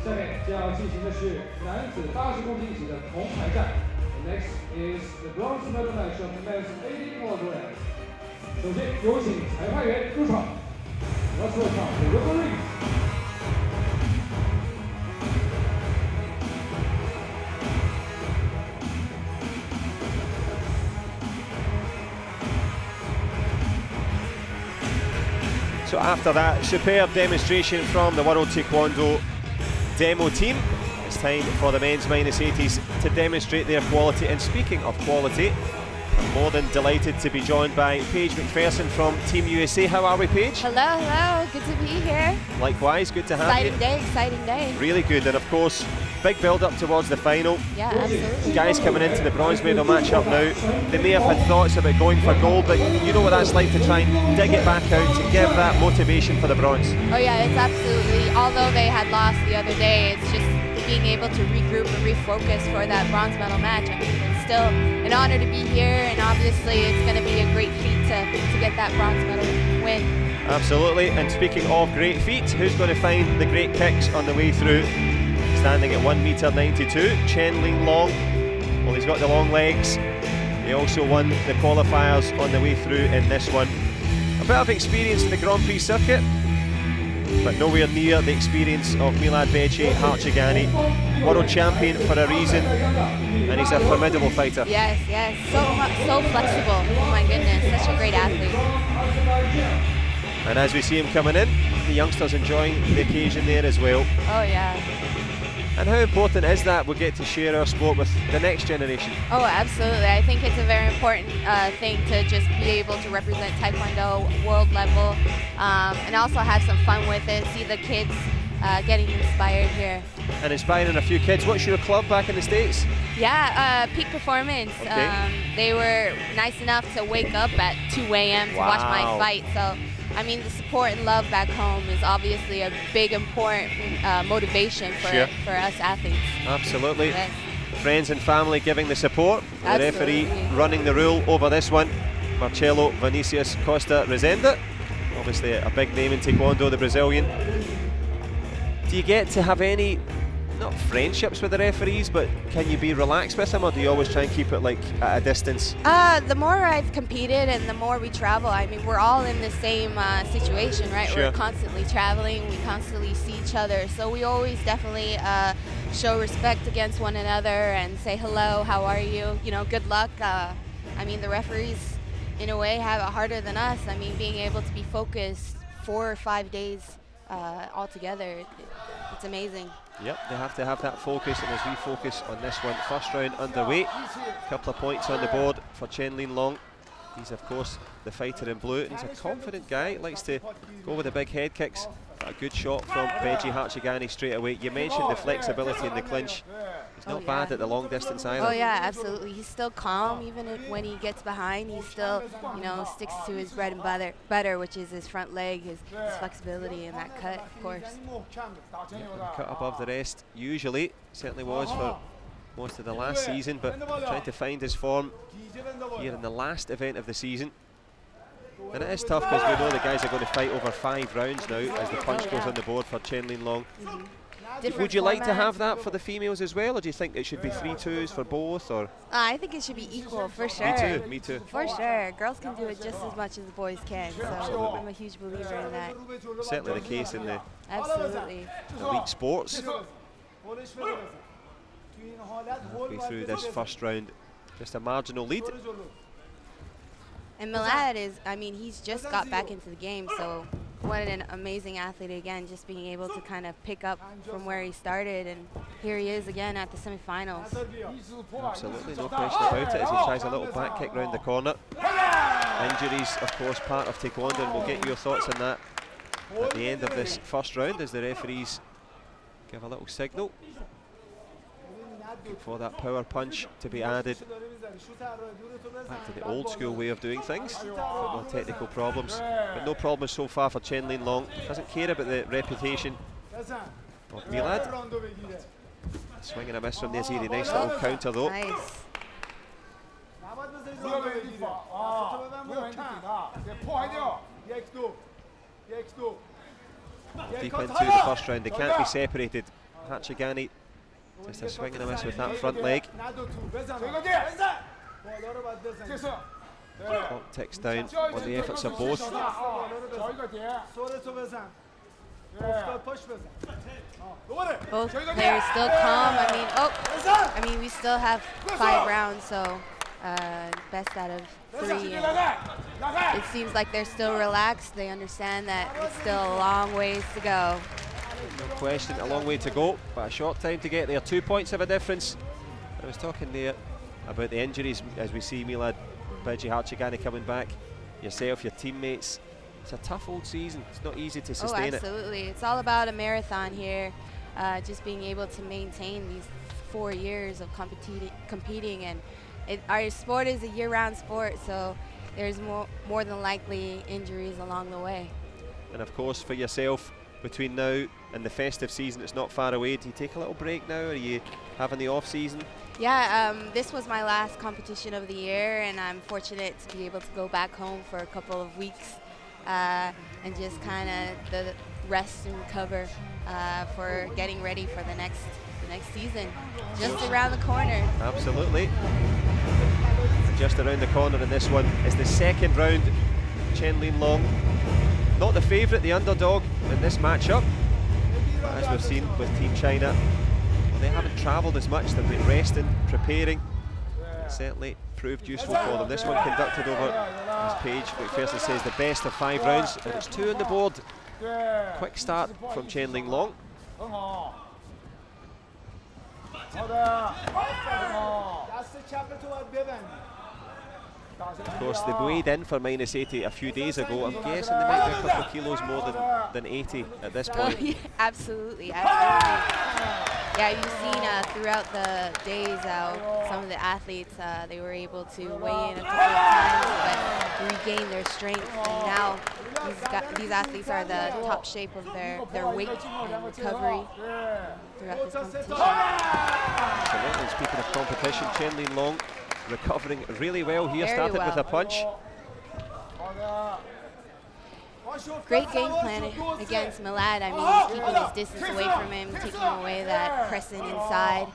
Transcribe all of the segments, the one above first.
下面将要进行的是男子80公斤级的铜牌战。The next is the bronze medal match of the men's 80 kilograms. 首先有请裁判员入场。Let's welcome the referees. So after that superb demonstration from the World Taekwondo demo team, it's time for the men's -80s to demonstrate their quality. And speaking of quality, I'm more than delighted to be joined by Paige McPherson from Team USA. How are we, Paige? Hello, hello, good to be here. Likewise, good to have you. Exciting day. Really good, and of course, big build-up towards the final. Yeah, absolutely. Guys coming into the bronze medal match-up now, they may have had thoughts about going for gold, but you know what that's like to try and dig it back out, to give that motivation for the bronze. Oh yeah, it's absolutely, although they had lost the other day, it's just being able to regroup and refocus for that bronze medal match. I mean, it's still an honor to be here, and obviously it's going to be a great feat to get that bronze medal win. Absolutely, and speaking of great feats, who's going to find the great kicks on the way through? Standing at 1m92, CHEN Linglong. Well, he's got the long legs. He also won the qualifiers on the way through in this one. A bit of experience in the Grand Prix circuit, but nowhere near the experience of Milad Beigi, Harchegani. World champion for a reason, and he's a formidable fighter. Yes, yes, so flexible. Oh my goodness, such a great athlete. And as we see him coming in, the youngsters enjoying the occasion there as well. Oh yeah. And how important is that we get to share our sport with the next generation? Oh, absolutely. I think it's a very important thing to just be able to represent Taekwondo world level, and also have some fun with it, see the kids getting inspired here. And inspiring a few kids. What's your club back in the States? Yeah, Peak Performance. Okay. They were nice enough to wake up at 2 a.m. to watch my fight. So, I mean, the support and love back home is obviously a big, important motivation for us athletes. Absolutely. Yes. Friends and family giving the support. Absolutely. The referee running the rule over this one, Marcelo Vinicius Costa Rezende. Obviously a big name in Taekwondo, the Brazilian. Do you get to have any, not friendships with the referees, but can you be relaxed with them, or do you always try and keep it like at a distance? The more I've competed and the more we travel, I mean, we're all in the same situation, right? Sure. We're constantly traveling, we constantly see each other, so we always definitely show respect against one another and say hello, how are you, you know, good luck. I mean, the referees in a way have it harder than us. I mean, being able to be focused 4 or 5 days all together, it's amazing. Yep, they have to have that focus, and as we focus on this one, first round underway, a couple of points on the board for CHEN Linglong. He's of course the fighter in blue, and he's a confident guy, likes to go with the big head kicks. A good shot from Beigi Harchegani straight away. You mentioned the flexibility in the clinch. He's not bad at the long distance either. Oh yeah, absolutely. He's still calm, even when he gets behind. He still, you know, sticks to his bread and butter, which is his front leg, his flexibility, and that cut, of course. Cut above the rest, usually, certainly was for most of the last season, but trying to find his form here in the last event of the season. And it is tough because we know the guys are going to fight over 5 rounds now as the punch goes on the board for CHEN Linglong. Would you like to have that for the females as well, or do you think it should be 3-2s for both? Or I think it should be equal, for sure. Me too, me too. For sure. Girls can do it just as much as the boys can, so Absolutely. I'm a huge believer in that. Certainly the case in the Absolutely. elite sports. Halfway through this first round, just a marginal lead. And Milad is, I mean, he's just got back into the game, so what an amazing athlete again, just being able to kind of pick up from where he started, and here he is again at the semifinals. Absolutely, no question about it, as he tries a little back kick round the corner. Injuries, of course, part of Taekwondo, and we'll get your thoughts on that at the end of this first round as the referees give a little signal for that power punch to be added. Back to the old school way of doing things. No technical problems, but no problems so far for CHEN Linglong. Doesn't care about the reputation of Milad. Swing and a miss from the AZE. Nice little counter though. Nice. Deep into the first round, they can't be separated. Harchegani, just a swing and a miss with that front leg. Clock ticks down on the efforts of both. Both players still calm. I mean, we still have 5 rounds, so best out of 3. And it seems like they're still relaxed. They understand that it's still a long ways to go. No question, a long way to go, but a short time to get there. 2 points of a difference. I was talking there about the injuries as we see Milad, Beigi, Harchegani coming back. Yourself, your teammates. It's a tough old season. It's not easy to sustain it. Oh, absolutely. It's all about a marathon here. Just being able to maintain these 4 years of competing, and our sport is a year-round sport, so there's more than likely injuries along the way. And of course, for yourself, between now and the festive season, it's not far away. Do you take a little break now? Are you having the off season? Yeah, this was my last competition of the year, and I'm fortunate to be able to go back home for a couple of weeks and just kind of the rest and recover for getting ready for the next season, just around the corner. Absolutely. Just around the corner in this one is the second round. CHEN Linglong, not the favourite, the underdog in this matchup. But as we've seen with Team China, they haven't travelled as much. They've been resting, preparing. It certainly proved useful for them. This one conducted over, as Paige McPherson says, the best of 5 rounds, and it's 2 on the board. Quick start from CHEN Linglong. Of course, they weighed in for -80 a few days ago. I'm guessing they might be a couple of kilos more than 80 at this point. Yeah, absolutely. Yeah, you've seen throughout the days some of the athletes, they were able to weigh in a couple of times, but regain their strength. And now these athletes are the top shape of their weight and recovery throughout this competition. Absolutely. Speaking of competition, CHEN Linglong recovering really well here. Very Started well. with a punch. Great game plan against Milad. I mean, he's keeping his distance away from him, taking away that pressing inside,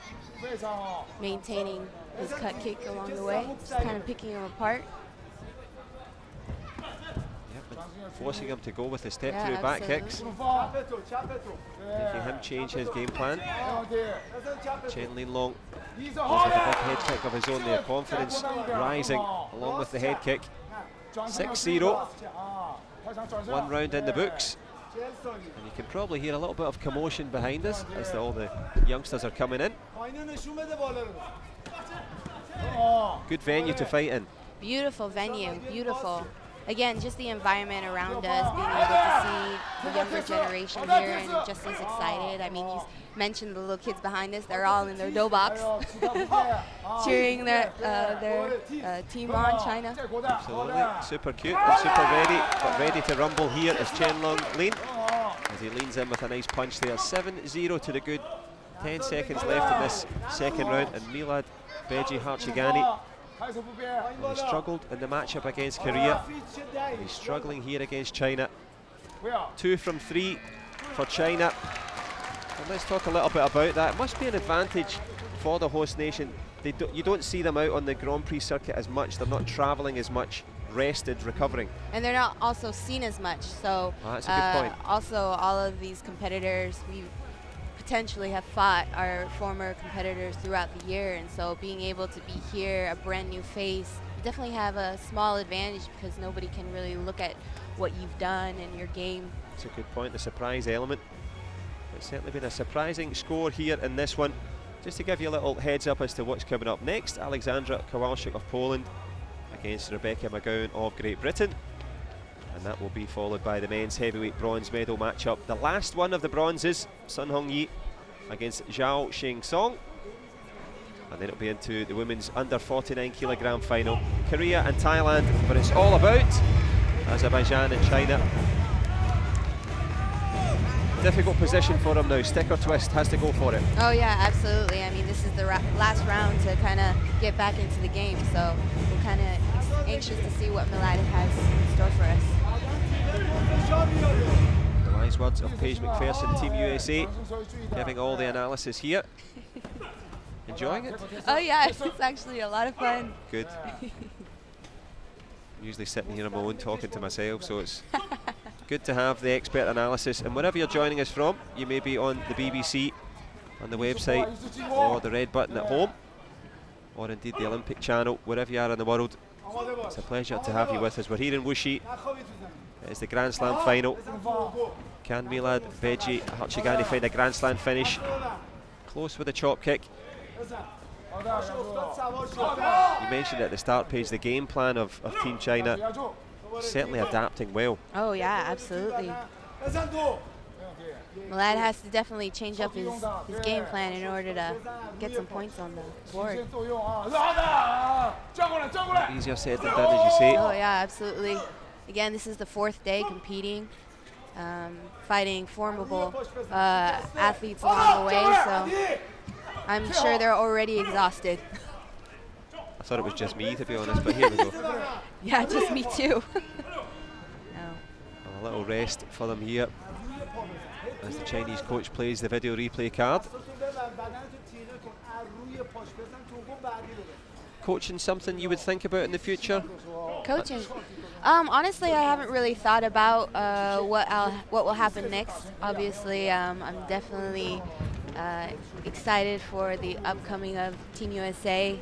maintaining his cut kick along the way, just kind of picking him apart. Yep, forcing him to go with the step through back kicks. Making him change his game plan. CHEN Linglong with a big head kick of his own there. Confidence rising along with the head kick. 6-0. 1 round in the books. And you can probably hear a little bit of commotion behind us as all the youngsters are coming in. Good venue to fight in. Beautiful venue, beautiful. Again, just the environment around us, being able to see the younger generation here and just as excited. I mean, you mentioned the little kids behind us, they're all in their dough box cheering their team on, China. Absolutely, super cute and super ready, but ready to rumble here is CHEN Linglong as he leans in with a nice punch there. 7-0 to the good. 10 seconds left in this second round, and Milad, Beigi, Harchegani. He struggled in the matchup against Korea. He's struggling here against China. 2 from 3 for China. And let's talk a little bit about that. It must be an advantage for the host nation. You don't see them out on the Grand Prix circuit as much. They're not travelling as much, rested, recovering. And they're not also seen as much. So that's a good point. Also, all of these competitors, we potentially have fought our former competitors throughout the year, and so being able to be here, a brand new face, you definitely have a small advantage because nobody can really look at what you've done in your game. That's a good point, the surprise element. It's certainly been a surprising score here in this one. Just to give you a little heads up as to what's coming up next, Alexandra Kowalczyk of Poland against Rebecca McGowan of Great Britain. And that will be followed by the men's heavyweight bronze medal matchup. The last one of the bronzes, Sun Hong Yi against Zhao Sheng Song. And then it'll be into the women's under 49 kilogram final. Korea and Thailand, but it's all about Azerbaijan and China. Difficult position for him now. Stick or twist, has to go for it. Oh yeah, absolutely. I mean, this is the last round to kind of get back into the game, so we're kind of anxious to see what Milad has in store for us. The wise words of Paige McPherson, Team USA. giving all the analysis here. Enjoying it? Oh yeah, it's actually a lot of fun. Good. I'm usually sitting here on my own talking to myself, so it's good to have the expert analysis. And wherever you're joining us from, you may be on the BBC, on the website, or the red button at home, or indeed the Olympic channel, wherever you are in the world. It's a pleasure to have you with us. We're here in Wuxi. It's the Grand Slam final. Can Milad, Beigi, Harchegani find a Grand Slam finish? Close with a chop kick. You mentioned at the start page the game plan of Team China, certainly adapting well. Oh yeah, absolutely. Milad has to definitely change up his game plan in order to get some points on the board. Easier said than done, as you say. Oh yeah, absolutely. Again, this is the 4th day competing, fighting formidable athletes along the way, so I'm sure they're already exhausted. I thought it was just me, to be honest, but here we go. Yeah, just me too. A little rest for them here as the Chinese coach plays the video replay card. Coaching something you would think about in the future? Coaching. Honestly, I haven't really thought about what will happen next. Obviously, I'm definitely excited for the upcoming of Team USA.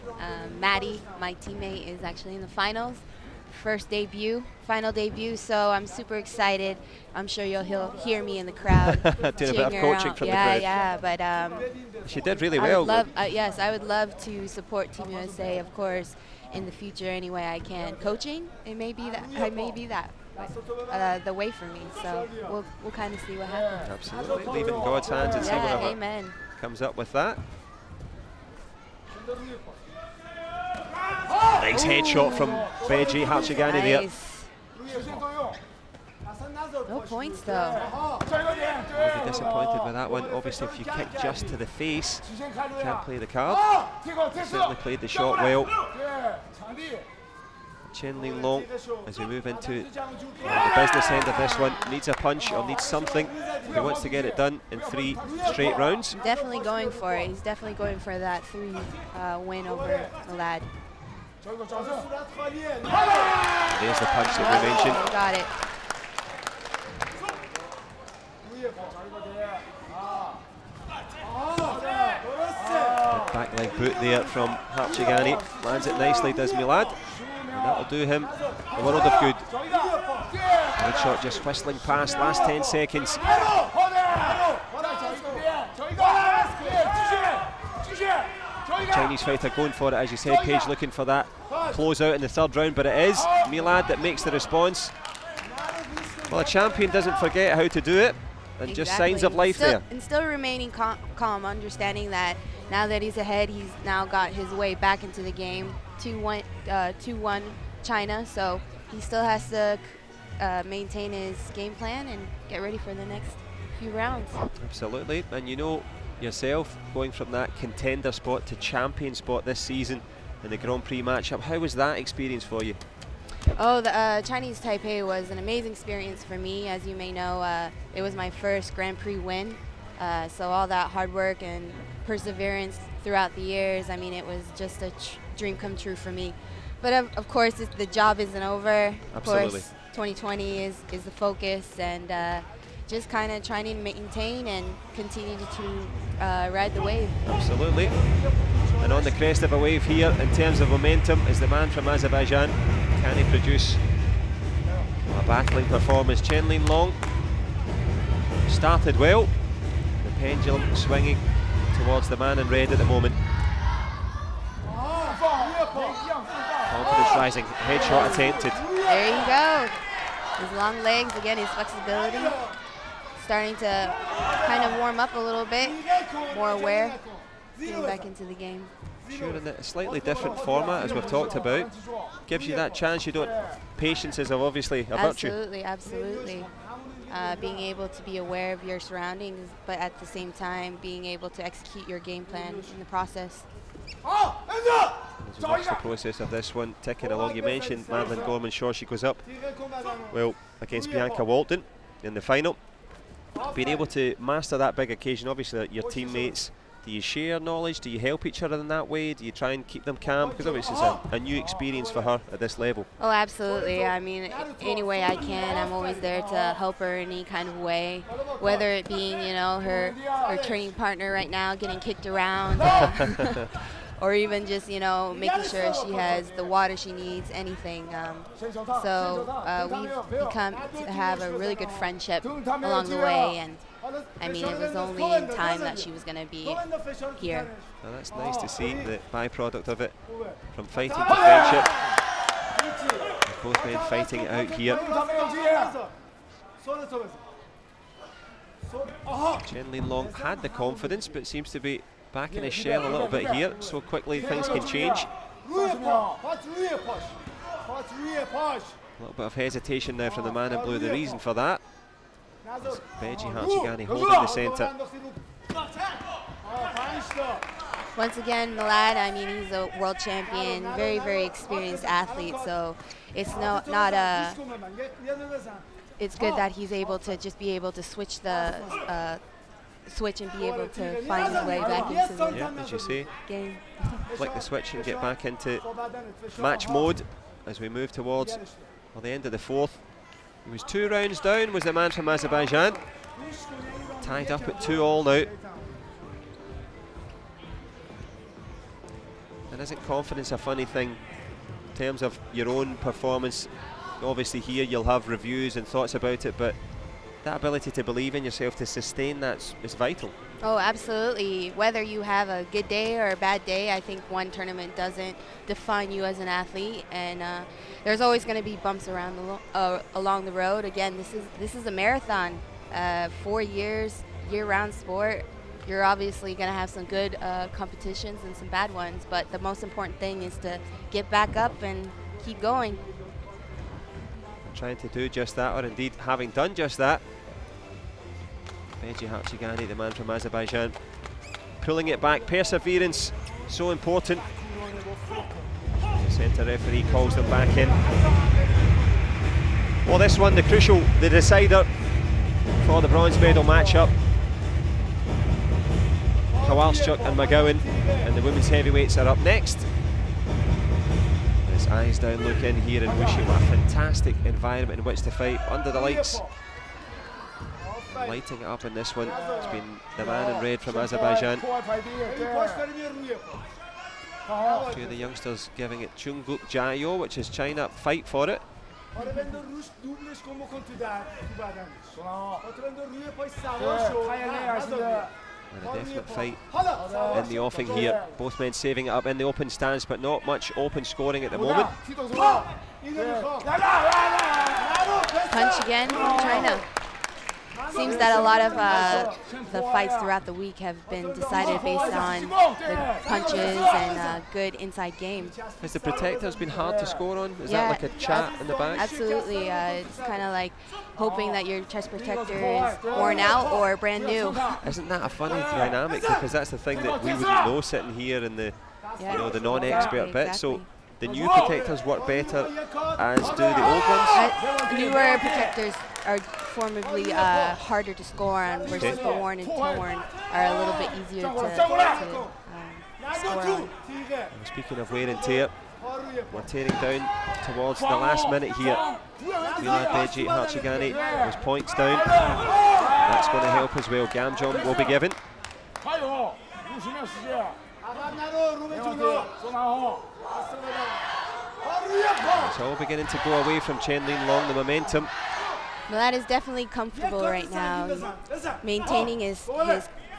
Maddie, my teammate, is actually in the finals. Final debut, so I'm super excited. I'm sure he'll hear me in the crowd. Doing a bit of coaching from the crowd. Yeah, but she did really well. Yes, I would love to support Team USA, of course, in the future any way I can. Coaching, it may be that the way for me. So we'll kind of see what happens. Absolutely, leave it in God's hands and see whatever comes up with that. Nice headshot from Beigi. Harchegani there. No points though. I'll be disappointed with that one. Obviously, if you kick just to the face, you can't play the card. Certainly played the shot well. CHEN Linglong, as we move into the business end of this one, needs a punch or needs something. He wants to get it done in 3 straight rounds. Definitely going for it. He's definitely going for that 3 win over Milad. There's the punch that we mentioned. Got it. Good back leg boot there from Harchegani. Lands it nicely, does Milad. And that'll do him a world of good. Good shot just whistling past, last 10 seconds. The Chinese fighter going for it, as you said, Paige looking for that close out in the 3rd round, but it is Milad that makes the response. Well, a champion doesn't forget how to do it, and just signs of life there. And still remaining calm, understanding that now that he's ahead, he's now got his way back into the game. 2-1 China, so he still has to maintain his game plan and get ready for the next few rounds. Absolutely, and you know yourself, going from that contender spot to champion spot this season in the Grand Prix matchup, how was that experience for you? Oh, the Chinese Taipei was an amazing experience for me. As you may know, it was my first Grand Prix win, so all that hard work and perseverance throughout the years, I mean, it was just a dream come true for me. But of course, the job isn't over. Absolutely. Of course, 2020 is the focus, and just kind of trying to maintain and continue to ride the wave. Absolutely. And on the crest of a wave here, in terms of momentum, is the man from Azerbaijan. Can he produce a battling performance? CHEN Linglong started well. The pendulum swinging towards the man in red at the moment. Confidence rising, headshot attempted. There you go. His long legs, again, his flexibility. Starting to kind of warm up a little bit, more aware, getting back into the game. Sure, in a slightly different format, as we've talked about. Gives you that chance. You don't. Patience is obviously a virtue. Absolutely, absolutely. Being able to be aware of your surroundings, but at the same time being able to execute your game plan in the process. As we watch the process of this one ticking along, you mentioned Madeline Gorman-Shaw. She goes up, well, against Bianca Walton in the final. being able to master that big occasion, obviously your teammates, do you share knowledge? Do you help each other in that way? Do you try and keep them calm? Because obviously it's a new experience for her at this level. Oh, absolutely. I mean, any way I can, I'm always there to help her in any kind of way, whether it being, you know, her training partner right now getting kicked around, or even just, you know, making sure she has the water she needs, anything. So we've become to have a really good friendship along the way, and I mean, it was only in time that she was going to be here. Well, that's nice to see, the byproduct of it, from fighting to friendship. Both men fighting it out here. Chen Linglong had the confidence, but seems to be back in his shell a little bit here. So quickly things can change. A little bit of hesitation now from the man in blue. The reason for that is Beigi Harchegani holding the centre. Once again, Milad, I mean, he's a world champion, very, very experienced athlete, so it's it's good that he's able to just be able to switch the switch and be able to find his way back into the as you say, game. flick the switch and get back into match mode as we move towards the end of the fourth. He was 2 rounds down, was the man from Azerbaijan. Tied up at 2-all now. And isn't confidence a funny thing in terms of your own performance? Obviously here you'll have reviews and thoughts about it, but that ability to believe in yourself, to sustain that, is vital. Oh, absolutely. Whether you have a good day or a bad day, I think one tournament doesn't define you as an athlete, and there's always going to be bumps around along the road. Again, this is a marathon, 4 years, year-round sport. You're obviously going to have some good competitions and some bad ones, but the most important thing is to get back up and keep going. Trying to do just that, or indeed having done just that. Beigi Harchegani, the man from Azerbaijan, pulling it back. Perseverance, so important. The centre referee calls them back in. Well, this one, the crucial, the decider for the bronze medal matchup. Kowalczuk and McGowan, and the women's heavyweights are up next. This eyes down look in here in Wuxi. What a fantastic environment in which to fight, under the lights. Lighting it up in this one, it's been the man in red from Azerbaijan. A few of the youngsters giving it Chungguk Jayo, which is China, fight for it. And a definite fight in the offing here. Both men saving it up in the open stance, but not much open scoring at the moment. Punch again from China. Seems that a lot of the fights throughout the week have been decided based on the punches and good inside game. Has the protectors been hard to score on? Is that like a chat in the back? Absolutely. It's kind of like hoping that your chest protector is worn out or brand new. Isn't that a funny dynamic? Because that's the thing that we wouldn't know sitting here in the the non-expert bit. So the new protectors work better, as do the old ones? Newer protectors are formally harder to score on, versus the worn and torn are a little bit easier to score on. Speaking of wear and tear, we're tearing down towards the last minute here. Milad, Beigi, Harchegani, those points down. That's going to help as well. Gamjong will be given. It's all beginning to go away from Chen Linglong, the momentum. Milad is definitely comfortable right now, maintaining his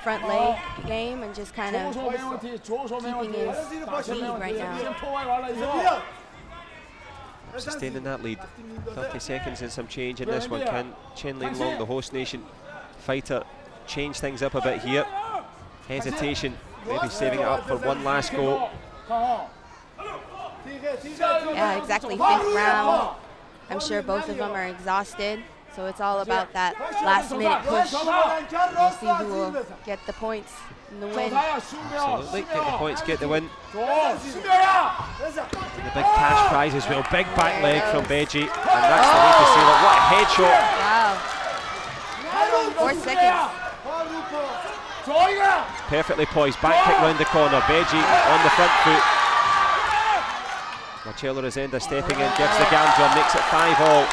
front leg game and just kind of keeping his lead right now. Sustaining that lead. 30 seconds and some change in this one. Can Chen Linglong, the host nation fighter, change things up a bit here? Hesitation, maybe saving it up for one last go. Yeah, exactly. 5th round. I'm sure both of them are exhausted, so it's all about that last-minute push. We'll see who will get the points and the win. Absolutely, get the points, get the win. And the big cash prize as well. Big back leg from Beigi, and that's the way to seal it. What a headshot! Wow. 4 seconds. Perfectly poised, back kick round the corner. Beigi on the front foot. Marcelo Rosenda stepping in, gives the gamjon, makes it 5-all.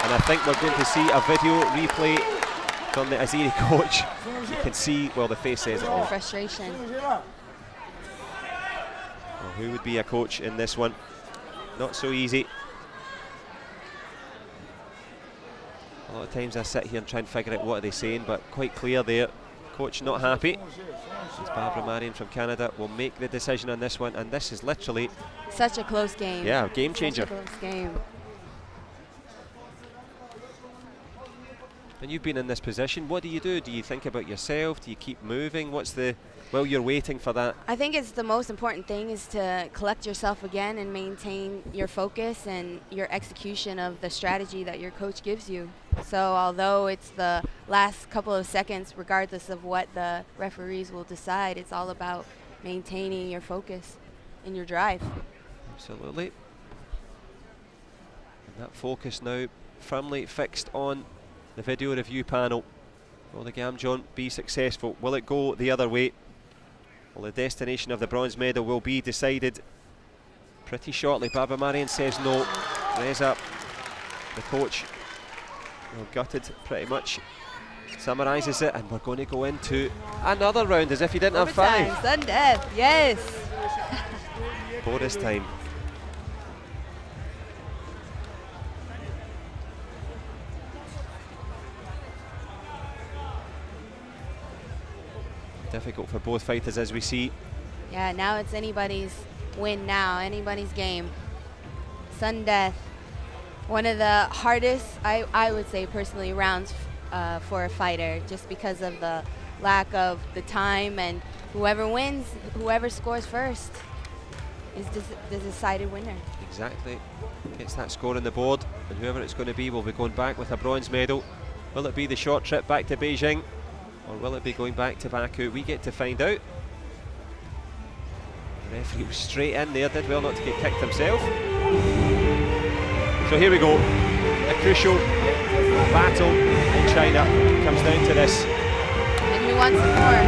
And I think we're going to see a video replay from the AZE coach. You can see, well, the face says it all. Frustration. Well, who would be a coach in this one? Not so easy. A lot of times I sit here and try and figure out what are they saying, but quite clear there. Coach not happy. As Barbara Marion from Canada will make the decision on this one, and this is literally such a close game. Yeah, game changer. Such a close game. And you've been in this position. What do you do? Do you think about yourself? Do you keep moving? What's the, well, you're waiting for that. I think it's the most important thing is to collect yourself again and maintain your focus and your execution of the strategy that your coach gives you. So although it's the last couple of seconds, regardless of what the referees will decide, it's all about maintaining your focus and your drive. Absolutely. And that focus now firmly fixed on the video review panel. Will the gamjon be successful? Will it go the other way? Well, the destination of the bronze medal will be decided pretty shortly. Barbara Marion says no. Reza, the coach, well, gutted pretty much, summarises it, and we're going to go into another round as if he didn't have 5. Sudden death, yes. Bonus time. Difficult for both fighters as we see. Yeah, now it's anybody's win now, anybody's game. Sudden death. One of the hardest, I would say personally, rounds for a fighter, just because of the lack of the time, and whoever wins, whoever scores first is the decided winner. Exactly. Gets that score on the board, and whoever it's going to be will be going back with a bronze medal. Will it be the short trip back to Beijing, or will it be going back to Baku? We get to find out. The referee was straight in there, did well not to get kicked himself. So here we go. A crucial battle in China comes down to this. And who wants more?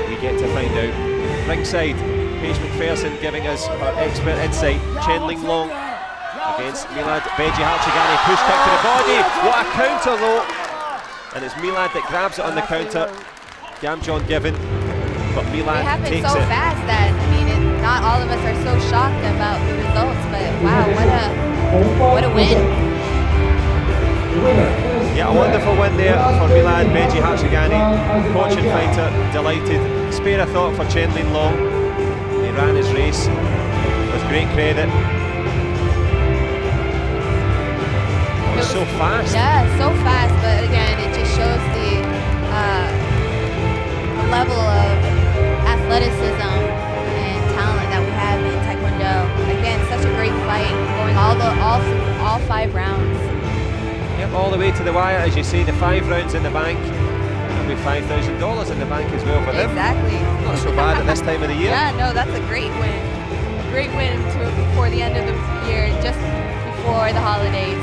We get to find out. Ringside, Paige McPherson giving us her expert insight. CHEN Linglong against Milad. Beigi Harchegani, push kick to the body. What a counter though. And it's Milad that grabs it on the counter. Gamjon given, but Milad takes it. It happened so fast that, I mean, not all of us are so shocked about the results, but wow, what a win. Yeah, a wonderful win there for Milad. Beigi Harchegani, coach and fighter, delighted. Spare a thought for CHEN Linglong. He ran his race with great credit. It was so fast. Yeah, so fast, but again, it just shows the level of athleticism and talent that we have in Taekwondo. Again, such a great fight, going all 5 rounds. Yep, all the way to the wire, as you see, the 5 rounds in the bank. There'll be $5,000 in the bank as well for him. Exactly. Not so bad at this time of the year. Yeah, no, that's a great win. Great win before the end of the year, just before the holidays.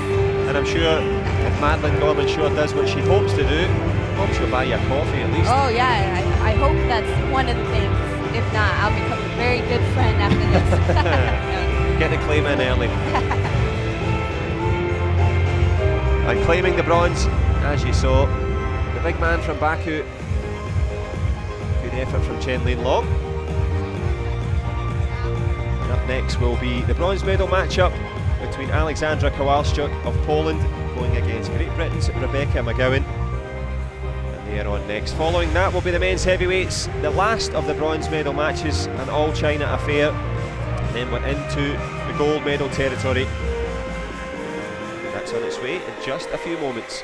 And I'm sure if Madeline Gorman sure does what she hopes to do, I hope she'll buy you a coffee at least. Oh yeah, I hope that's one of the things. If not, I'll become a very good friend after this. Get the claim in early. And claiming the bronze, as you saw, the big man from Baku. Good effort from CHEN Linglong. And up next will be the bronze medal matchup between Alexandra Kowalczuk of Poland going against Great Britain's Rebecca McGowan. And they are on next. Following that will be the men's heavyweights, the last of the bronze medal matches, an all-China affair. And then we're into the gold medal territory. That's on its way in just a few moments.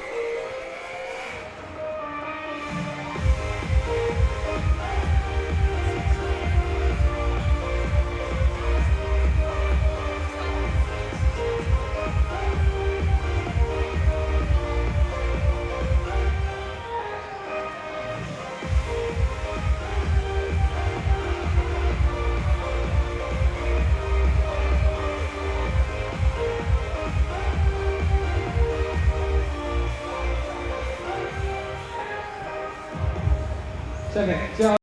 下面将